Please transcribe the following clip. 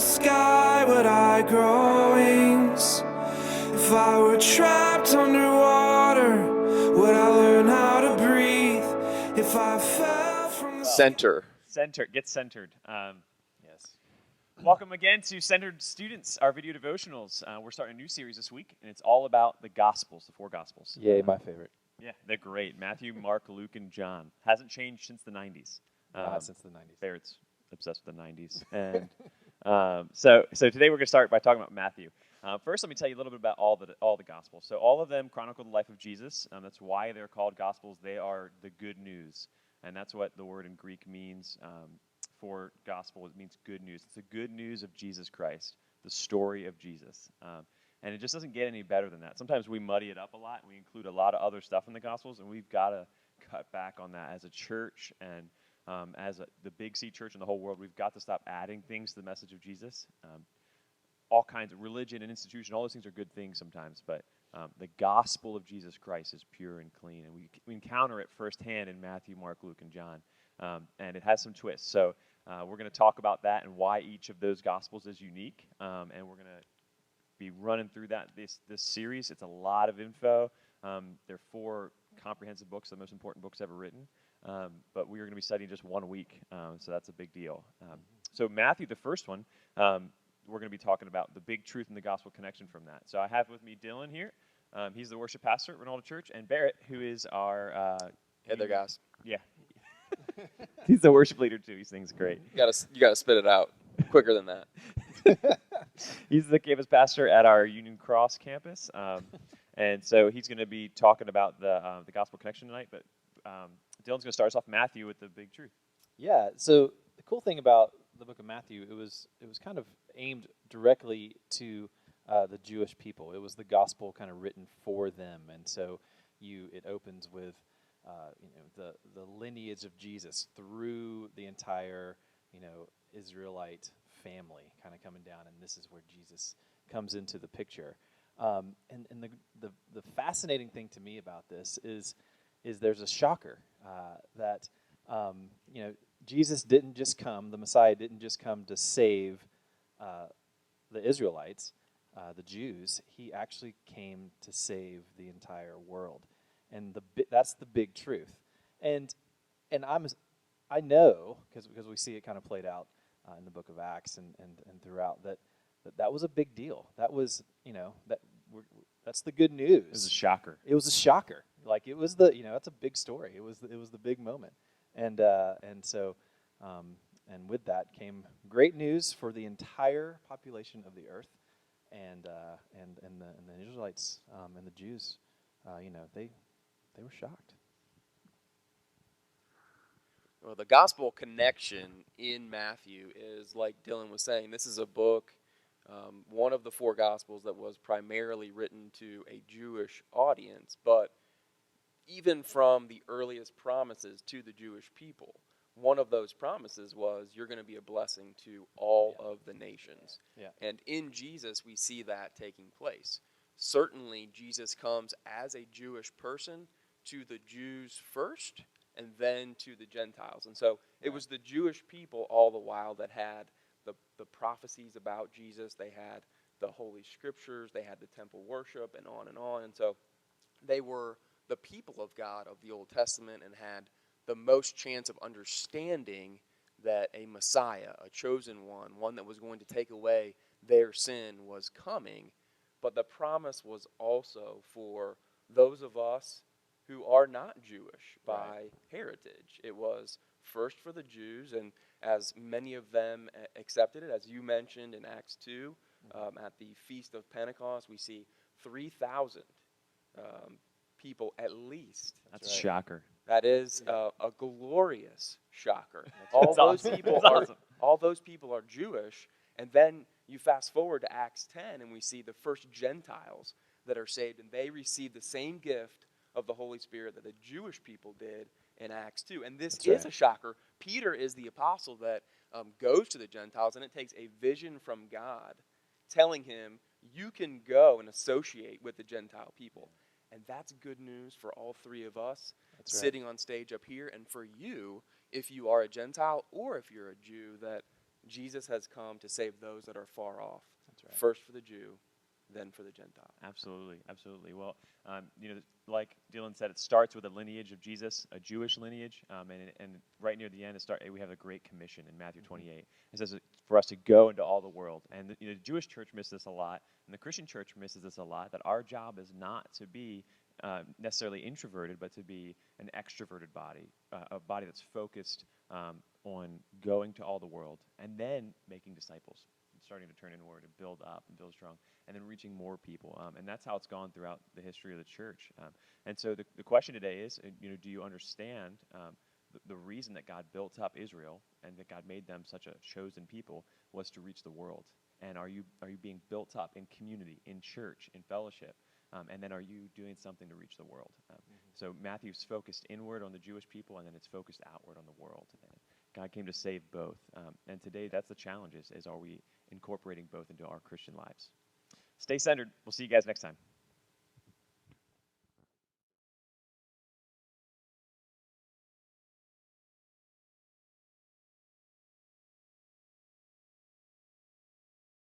sky, would I grow wings? If I were trapped underwater, would I learn how to breathe? If I fell from the Center. Get centered. Yes. Welcome again to Centered Students, our video devotionals. We're starting a new series this week, and it's all about the Gospels, the four Gospels. Yay, my favorite. Yeah, they're great. Matthew, Mark, Luke, and John. Hasn't changed since the 90s. Since the 90s. Barrett's obsessed with the 90s. And so today we're going to start by talking about Matthew. First, let me tell you a little bit about all the Gospels. So all of them chronicle the life of Jesus. That's why they're called Gospels. They are the good news. And that's what the word in Greek means for gospel. It means good news. It's the good news of Jesus Christ, the story of Jesus. And it just doesn't get any better than that. Sometimes we muddy it up a lot, and we include a lot of other stuff in the Gospels, and we've got to cut back on that as a church and the Big C church in the whole world. We've got to stop adding things to the message of Jesus. All kinds of religion and institution, all those things are good things sometimes, but the gospel of Jesus Christ is pure and clean, and we encounter it firsthand in Matthew, Mark, Luke, and John, and it has some twists. So we're going to talk about that and why each of those gospels is unique, and we're going to be running through that this series. It's a lot of info. They're 4 comprehensive books, the most important books ever written, but we are going to be studying just 1 week, so that's a big deal. So Matthew, the first one, we're going to be talking about the big truth and the gospel connection from that. So I have with me Dylan here. He's the worship pastor at Ronaldo Church, and Barrett, who is our Hey there, guys. Yeah, he's the worship leader too. He sings great. You gotta spit it out quicker than that. He's the campus pastor at our Union Cross campus, and so he's going to be talking about the gospel connection tonight. But Dylan's going to start us off Matthew with the big truth. Yeah, so the cool thing about the book of Matthew, it was kind of aimed directly to the Jewish people. It was the gospel kind of written for them, and so it opens with the lineage of Jesus through the entire Israelite family kind of coming down, and this is where Jesus comes into the picture. And the fascinating thing to me about this is there's a shocker that Jesus didn't just come, the Messiah didn't just come to save the Israelites, the Jews. He actually came to save the entire world, and that's the big truth. And I know because we see it kind of played out in the book of Acts and throughout that was a big deal. That was that's the good news. It was a shocker. It was a shocker. Like it was that's a big story. It was the big moment. And so with that came great news for the entire population of the earth, and the Israelites and the Jews, they were shocked. Well, the gospel connection in Matthew is, like Dylan was saying, this is a book, one of the 4 gospels that was primarily written to a Jewish audience, but even from the earliest promises to the Jewish people, one of those promises was you're going to be a blessing to all of the nations. Yeah. And in Jesus, we see that taking place. Certainly, Jesus comes as a Jewish person to the Jews first, and then to the Gentiles. And so it was the Jewish people all the while that had the prophecies about Jesus. They had the Holy Scriptures. They had the temple worship and on and on. And so they were the people of God of the Old Testament and had the most chance of understanding that a Messiah, a chosen one that was going to take away their sin, was coming. But the promise was also for those of us who are not Jewish by heritage. It was first for the Jews, and as many of them accepted it, as you mentioned in Acts 2, at the Feast of Pentecost, we see 3,000 people at least. That's a shocker. That is a glorious shocker. That's awesome. All those people are Jewish, and then you fast forward to Acts 10, and we see the first Gentiles that are saved, and they receive the same gift of the Holy Spirit that the Jewish people did in Acts 2. And this is a shocker. Peter is the apostle that goes to the Gentiles, and it takes a vision from God telling him, you can go and associate with the Gentile people. And that's good news for all 3 of us sitting on stage up here, and for you, if you are a Gentile or if you're a Jew, that Jesus has come to save those that are far off. That's right. First for the Jew, then for the Gentile. Absolutely, absolutely. Well, like Dylan said, it starts with a lineage of Jesus, a Jewish lineage, and right near the end, we have a great commission in Matthew 28. It says for us to go into all the world, and the Jewish church misses this a lot, and the Christian church misses this a lot. That our job is not to be necessarily introverted, but to be an extroverted body, a body that's focused on going to all the world, and then making disciples, starting to turn inward and build up and build strong, and then reaching more people. And that's how it's gone throughout the history of the church. And so the question today is, do you understand the reason that God built up Israel and that God made them such a chosen people was to reach the world? And are you being built up in community, in church, in fellowship? And then are you doing something to reach the world? So Matthew's focused inward on the Jewish people, and then it's focused outward on the world. And God came to save both. And today that's the challenge is are we incorporating both into our Christian lives? Stay centered. We'll see you guys next time.